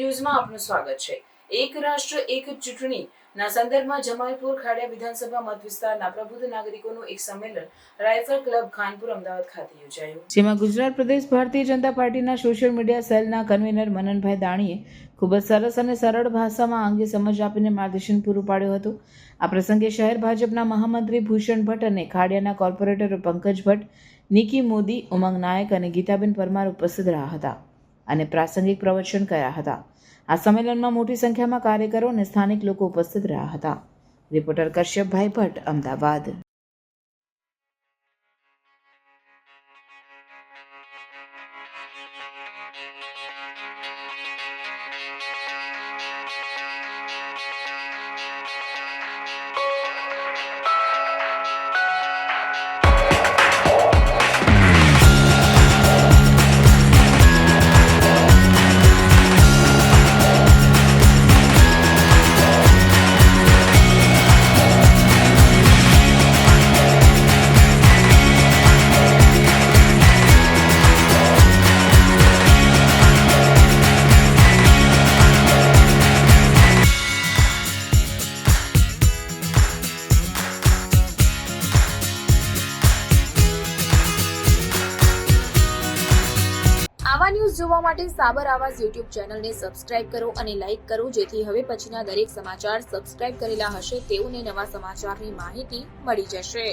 ન્યૂઝમાં આપનું સ્વાગત છે। એક રાષ્ટ્ર એક ચૂંટણીના સંદર્ભમાં જમાલપુર ખાડિયા વિધાનસભા મત વિસ્તારના પ્રબુદ્ધ નાગરિકોનું એક સંમેલન રાઇફલ ક્લબ ખાનપુર અમદાવાદ ખાતે યોજાયું, જેમાં ગુજરાત પ્રદેશ ભારતીય જનતા પાર્ટીના સોશિયલ મીડિયા સેલના કન્વીનર મનનભાઈ દાણીએ ખૂબ જ સરસ અને સરળ ભાષામાં આ અંગે સમજ આપીને માર્ગદર્શન પૂરું પાડ્યું હતું। આ પ્રસંગે શહેર ભાજપના મહામંત્રી ભૂષણ ભટ્ટ અને ખાડિયાના કોર્પોરેટર પંકજ ભટ્ટ, નિકી મોદી, ઉમંગ નાયક અને ગીતાબેન પરમાર ઉપસ્થિત રહ્યા હતા અને પ્રાસંગિક પ્રવચન કર્યા હતા। આ સંમેલનમાં મોટી સંખ્યામાં કાર્યકરો અને સ્થાનિક લોકો ઉપસ્થિત રહ્યા હતા। રિપોર્ટર કશ્યપભાઈ ભટ્ટ, અમદાવાદ। આવા ન્યૂઝ જોવા માટે સાબર આવાઝ યુટ્યુબ ચેનલને સબસ્ક્રાઇબ કરો અને લાઇક કરો, જેથી હવે પછીના દરેક સમાચાર સબસ્ક્રાઇબ કરેલા હશે તેઓને નવા સમાચારની માહિતી મળી જશે।